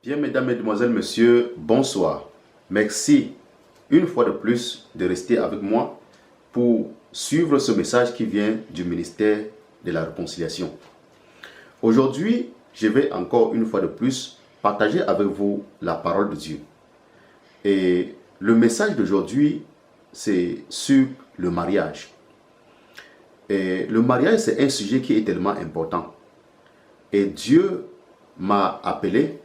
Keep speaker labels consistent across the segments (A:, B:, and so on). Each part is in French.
A: Bien, mesdames, mesdemoiselles, messieurs, bonsoir. Merci une fois de plus de rester avec moi pour suivre ce message qui vient du ministère de la Réconciliation. Aujourd'hui, je vais encore une fois de plus partager avec vous la parole de Dieu. Et le message d'aujourd'hui, c'est sur le mariage. Et le mariage, c'est un sujet qui est tellement important. Et Dieu m'a appelé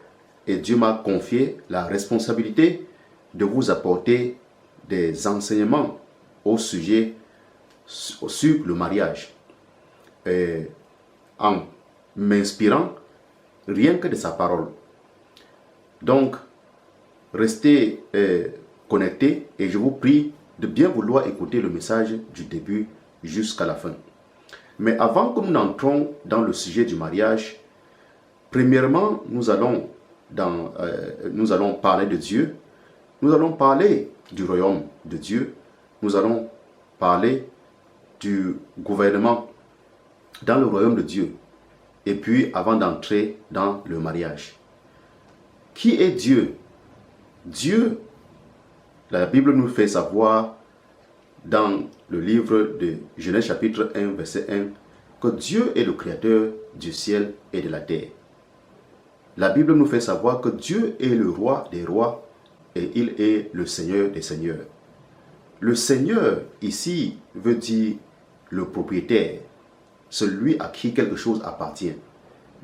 A: et Dieu m'a confié la responsabilité de vous apporter des enseignements au sujet sur le mariage. Et en m'inspirant rien que de sa parole. Donc, restez connectés et je vous prie de bien vouloir écouter le message du début jusqu'à la fin. Mais avant que nous n'entrons dans le sujet du mariage, premièrement, nous allons parler de Dieu, nous allons parler du royaume de Dieu, nous allons parler du gouvernement dans le royaume de Dieu, et puis avant d'entrer dans le mariage. Qui est Dieu? Dieu, la Bible nous fait savoir dans le livre de Genèse chapitre 1, verset 1, que Dieu est le créateur du ciel et de la terre. La Bible nous fait savoir que Dieu est le roi des rois et il est le Seigneur des seigneurs. Le Seigneur ici veut dire le propriétaire, celui à qui quelque chose appartient.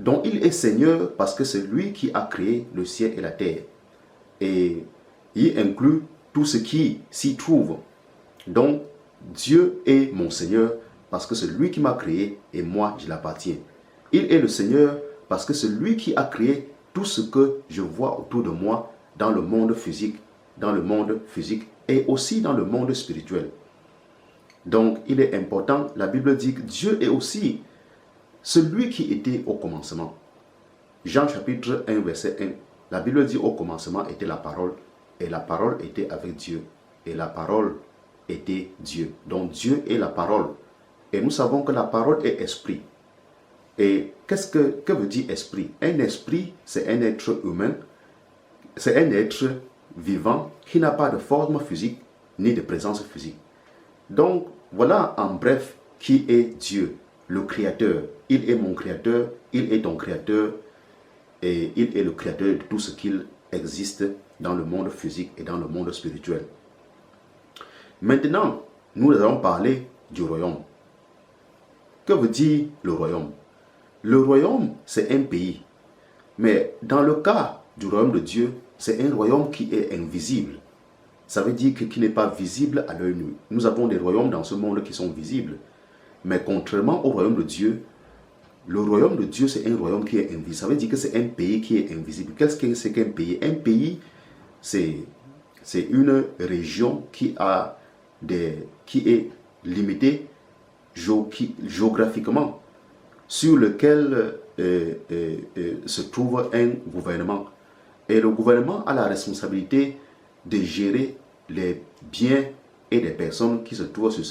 A: Donc il est Seigneur parce que c'est lui qui a créé le ciel et la terre. Et il inclut tout ce qui s'y trouve. Donc Dieu est mon Seigneur parce que c'est lui qui m'a créé et moi je l'appartiens. Il est le Seigneur parce que c'est lui qui a créé tout ce que je vois autour de moi dans le monde physique et aussi dans le monde spirituel. Donc, il est important, la Bible dit que Dieu est aussi celui qui était au commencement. Jean chapitre 1, verset 1, la Bible dit au commencement était la parole, et la parole était avec Dieu, et la parole était Dieu. Donc, Dieu est la parole. Et nous savons que la parole est esprit. Et que veut dire esprit? Un esprit, c'est un être humain, c'est un être vivant qui n'a pas de forme physique ni de présence physique. Donc, voilà en bref qui est Dieu, le Créateur. Il est mon Créateur, il est ton Créateur, et il est le Créateur de tout ce qu'il existe dans le monde physique et dans le monde spirituel. Maintenant, nous allons parler du royaume. Que veut dire le royaume? Le royaume, c'est un pays. Mais dans le cas du royaume de Dieu, c'est un royaume qui est invisible. Ça veut dire qui n'est pas visible à l'œil nu. Nous avons des royaumes dans ce monde qui sont visibles. Mais contrairement au royaume de Dieu, le royaume de Dieu, c'est un royaume qui est invisible. Ça veut dire que c'est un pays qui est invisible. Qu'est-ce que c'est qu'un pays? Un pays, c'est une région qui est limitée géographiquement, sur lequel se trouve un gouvernement. Et le gouvernement a la responsabilité de gérer les biens et les personnes qui se trouvent sur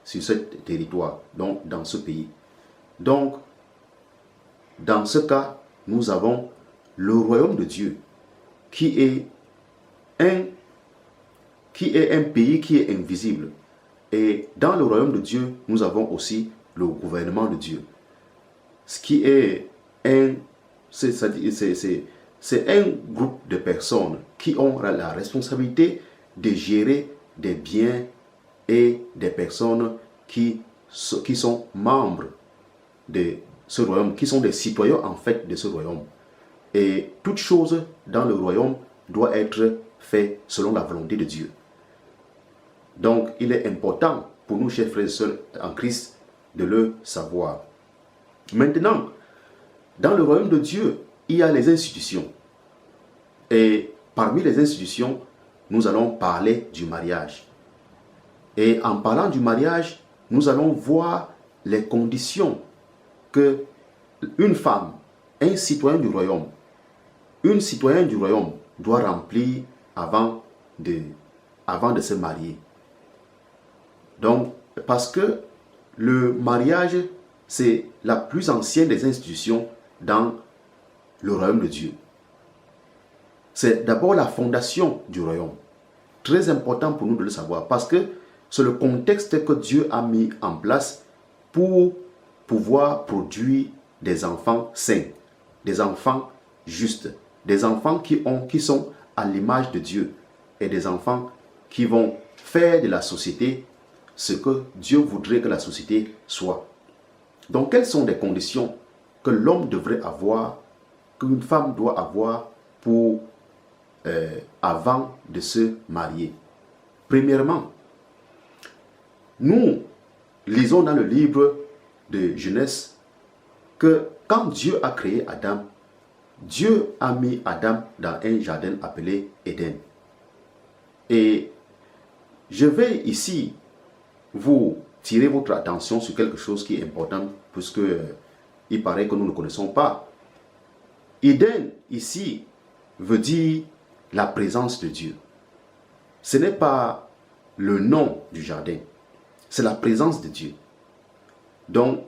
A: ce territoire, donc dans ce pays. Donc, dans ce cas, nous avons le royaume de Dieu, qui est un pays qui est invisible. Et dans le royaume de Dieu, nous avons aussi le gouvernement de Dieu. Ce qui est c'est un groupe de personnes qui ont la responsabilité de gérer des biens et des personnes qui sont membres de ce royaume, qui sont des citoyens en fait de ce royaume. Et toute chose dans le royaume doit être faite selon la volonté de Dieu. Donc, il est important pour nous, chers frères et sœurs en Christ, de le savoir. Maintenant, dans le royaume de Dieu, il y a les institutions. Et parmi les institutions, nous allons parler du mariage. Et en parlant du mariage, nous allons voir les conditions que une femme, un citoyen du royaume, une citoyenne du royaume doit remplir avant de se marier. Donc, parce que le mariage, c'est la plus ancienne des institutions dans le royaume de Dieu. c'est d'abord la fondation du royaume. Très important pour nous de le savoir parce que c'est le contexte que Dieu a mis en place pour pouvoir produire des enfants saints, des enfants justes, des enfants qui sont à l'image de Dieu et des enfants qui vont faire de la société ce que Dieu voudrait que la société soit. Donc, quelles sont les conditions que l'homme devrait avoir, qu'une femme doit avoir pour avant de se marier? Premièrement, nous lisons dans le livre de Genèse que quand Dieu a créé Adam, Dieu a mis Adam dans un jardin appelé Éden. Et je vais ici vous tirer votre attention sur quelque chose qui est important, puisque il paraît que nous ne connaissons pas. Éden, ici, veut dire la présence de Dieu. Ce n'est pas le nom du jardin, c'est la présence de Dieu. Donc,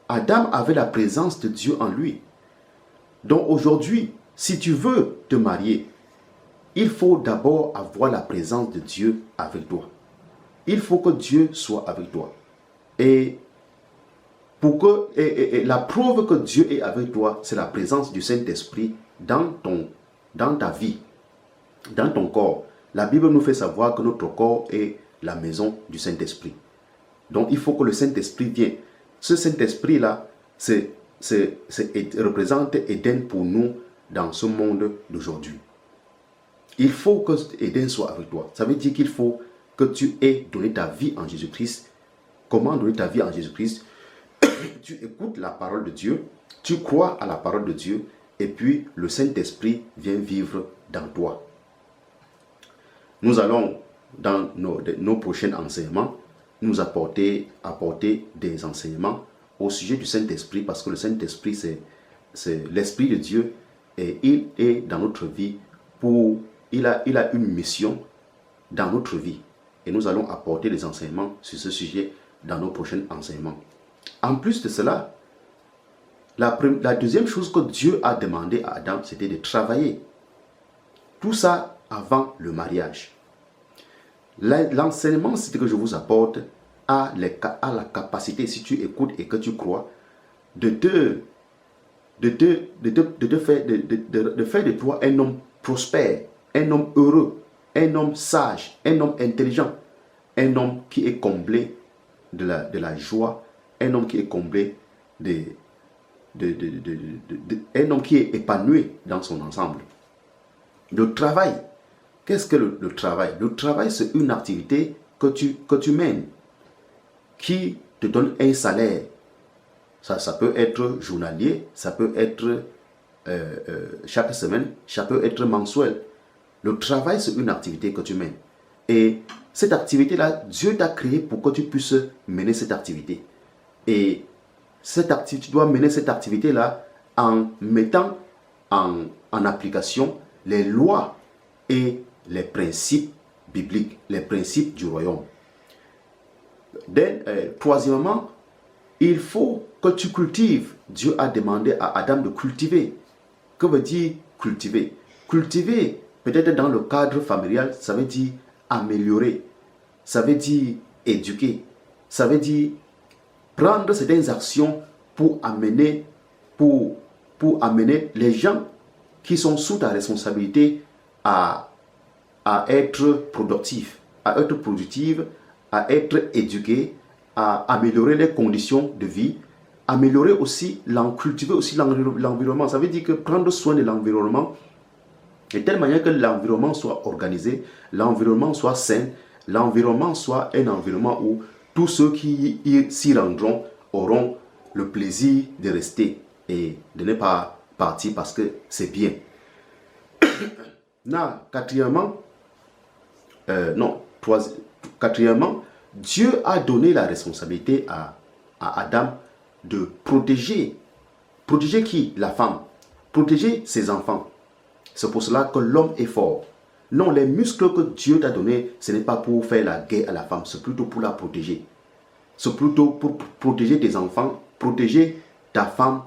A: Adam avait la présence de Dieu en lui. Donc aujourd'hui, si tu veux te marier, il faut d'abord avoir la présence de Dieu avec toi. Il faut que Dieu soit avec toi. Et la preuve que Dieu est avec toi, c'est la présence du Saint-Esprit dans ta vie, dans ton corps. La Bible nous fait savoir que notre corps est la maison du Saint-Esprit. Donc il faut que le Saint-Esprit vienne. Ce Saint-Esprit-là, représente Éden pour nous dans ce monde d'aujourd'hui. Il faut que Éden soit avec toi. Ça veut dire qu'il faut que tu aies donné ta vie en Jésus-Christ. Comment donner ta vie en Jésus-Christ? Tu écoutes la parole de Dieu, tu crois à la parole de Dieu, et puis le Saint-Esprit vient vivre dans toi. Nous allons, dans nos prochains enseignements, nous apporter des enseignements au sujet du Saint-Esprit, parce que le Saint-Esprit, c'est l'Esprit de Dieu, et il est dans notre vie, il a une mission dans notre vie. Et nous allons apporter des enseignements sur ce sujet dans nos prochains enseignements. En plus de cela, la deuxième chose que Dieu a demandé à Adam, c'était de travailler. Tout ça avant le mariage. L'enseignement que je vous apporte a la capacité, si tu écoutes et que tu crois, de faire de toi un homme prospère, un homme heureux, un homme sage, un homme intelligent, un homme qui est comblé de la joie, un homme qui est comblé un homme qui est épanoui dans son ensemble. Le travail. Qu'est-ce que le travail? Le travail, c'est une activité que tu mènes, qui te donne un salaire. Ça peut être journalier, ça peut être chaque semaine, ça peut être mensuel. Le travail, c'est une activité que tu mènes. Et cette activité-là, Dieu t'a créé pour que tu puisses mener cette activité. Et tu dois mener cette activité-là en mettant en application les lois et les principes bibliques, les principes du royaume. Troisièmement, il faut que tu cultives. Dieu a demandé à Adam de cultiver. Que veut dire cultiver? Cultiver, peut-être dans le cadre familial, ça veut dire améliorer. Ça veut dire éduquer. Ça veut dire prendre certaines actions pour amener les gens qui sont sous ta responsabilité à être productifs, à être éduqués, à améliorer les conditions de vie, cultiver aussi l'environnement. Ça veut dire que prendre soin de l'environnement de telle manière que l'environnement soit organisé, l'environnement soit sain, l'environnement soit un environnement où tous ceux qui s'y rendront auront le plaisir de rester et de ne pas partir parce que c'est bien. Quatrièmement, Dieu a donné la responsabilité à Adam de protéger. Protéger qui? La femme. Protéger ses enfants. C'est pour cela que l'homme est fort. Non, les muscles que Dieu t'a donnés, ce n'est pas pour faire la guerre à la femme, c'est plutôt pour la protéger. C'est plutôt pour protéger tes enfants, protéger ta femme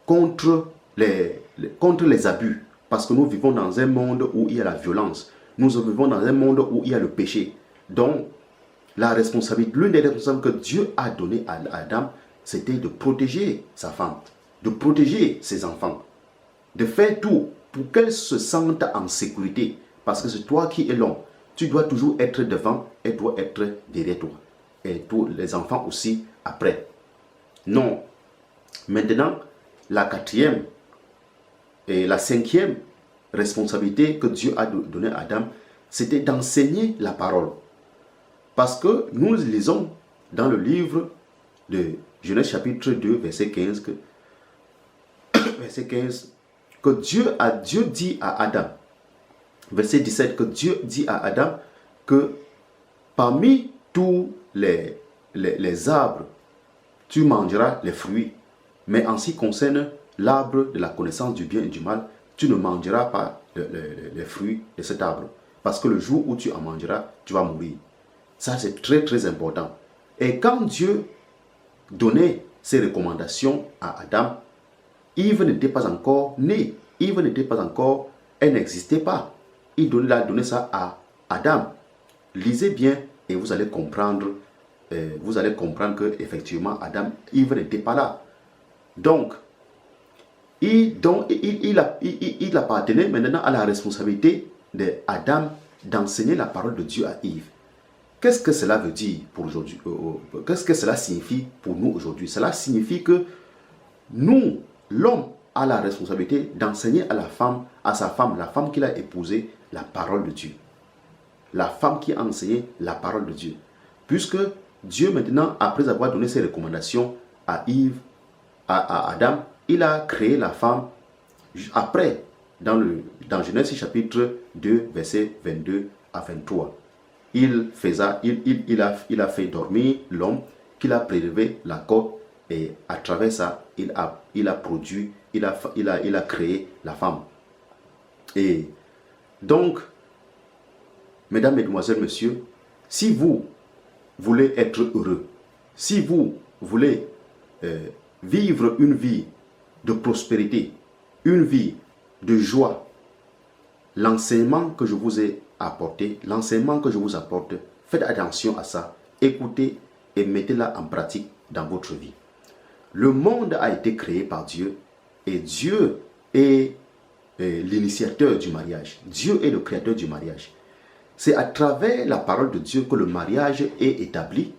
A: contre les abus, Parce que nous vivons dans un monde où il y a la violence. Nous vivons dans un monde où il y a le péché. Donc, la responsabilité, l'une des responsabilités que Dieu a donné à Adam, c'était de protéger sa femme, de protéger ses enfants, de faire tout pour qu'elle se sente en sécurité. Parce que c'est toi qui es l'homme. Tu dois toujours être devant, elle doit être derrière toi. Et tous les enfants aussi après. Non. Maintenant, la quatrième et la cinquième responsabilité que Dieu a donnée à Adam, c'était d'enseigner la parole. Parce que nous lisons dans le livre de Genèse chapitre 2, verset 15, que Dieu dit à Adam, verset 17, que Dieu dit à Adam que parmi tous les arbres, tu mangeras les fruits, mais en ce qui concerne l'arbre de la connaissance du bien et du mal, tu ne mangeras pas les fruits de cet arbre. Parce que le jour où tu en mangeras, tu vas mourir. Ça, c'est très, très important. Et quand Dieu donnait ses recommandations à Adam, Ève n'était pas encore née. Ève n'était pas encore, elle n'existait pas. Il a donné ça à Adam. Lisez bien et vous allez comprendre que effectivement Adam, Ève n'était pas là. Donc, il appartenait maintenant à la responsabilité d'Adam d'enseigner la parole de Dieu à Ève. Qu'est-ce que cela veut dire pour aujourd'hui? Qu'est-ce que cela signifie pour nous aujourd'hui? Cela signifie que nous, l'homme, a la responsabilité d'enseigner à sa femme, la femme qu'il a épousée, la parole de Dieu. La femme qui a enseigné la parole de Dieu. Puisque Dieu maintenant, après avoir donné ses recommandations à Ève, à Adam, il a créé la femme après, dans Genèse chapitre 2, versets 22 à 23. Il a fait dormir l'homme, qu'il a prélevé la côte, et à travers ça, il a créé la femme. Et donc, mesdames, mesdemoiselles, messieurs, si vous voulez être heureux, si vous voulez vivre une vie de prospérité, une vie de joie, l'enseignement que je vous ai apporté, l'enseignement que je vous apporte, faites attention à ça, écoutez et mettez-la en pratique dans votre vie. Le monde a été créé par Dieu et Dieu est l'initiateur du mariage. Dieu est le créateur du mariage. C'est à travers la parole de Dieu que le mariage est établi.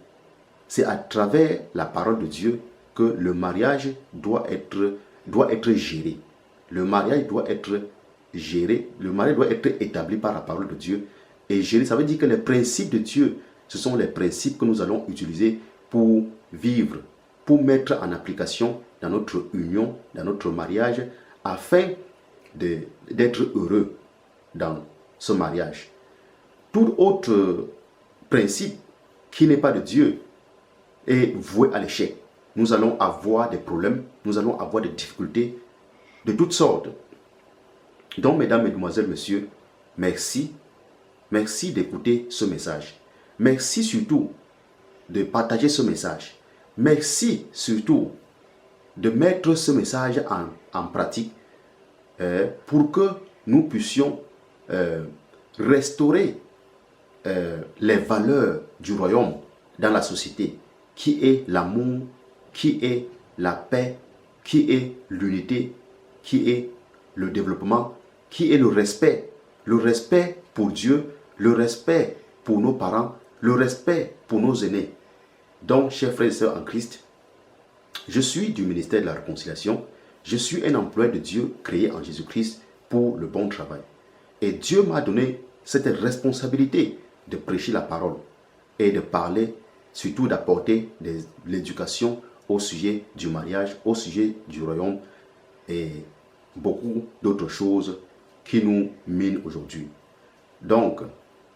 A: C'est à travers la parole de Dieu que le mariage doit être géré. Le mariage doit être géré. Le mariage doit être établi par la parole de Dieu. Et géré, ça veut dire que les principes de Dieu, ce sont les principes que nous allons utiliser pour vivre, pour mettre en application dans notre union, dans notre mariage, afin d'être heureux dans ce mariage. Tout autre principe qui n'est pas de Dieu est voué à l'échec. Nous allons avoir des problèmes, nous allons avoir des difficultés de toutes sortes. Donc, mesdames, mesdemoiselles, messieurs, merci. Merci d'écouter ce message. Merci surtout de partager ce message. Merci surtout de mettre ce message en pratique pour que nous puissions restaurer les valeurs du royaume dans la société, qui est l'amour, qui est la paix, qui est l'unité, qui est le développement, qui est le respect pour Dieu, le respect pour nos parents, le respect pour nos aînés. Donc, chers frères et sœurs en Christ, je suis du ministère de la réconciliation. Je suis un employé de Dieu créé en Jésus-Christ pour le bon travail. Et Dieu m'a donné cette responsabilité de prêcher la parole et de parler, surtout d'apporter l'éducation au sujet du mariage, au sujet du royaume et beaucoup d'autres choses qui nous minent aujourd'hui. Donc,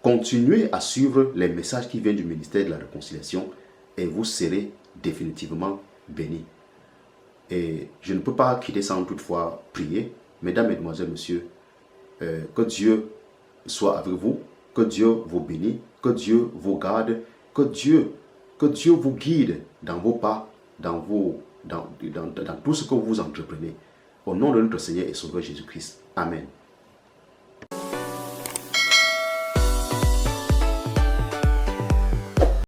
A: continuez à suivre les messages qui viennent du ministère de la réconciliation et vous serez définitivement bénis. Et je ne peux pas quitter sans toutefois prier. Mesdames, mesdemoiselles, messieurs, que Dieu soit avec vous, que Dieu vous bénisse, que Dieu vous garde, que Dieu vous guide dans vos pas, dans tout ce que vous entreprenez. Au nom de notre Seigneur et Sauveur Jésus-Christ. Amen.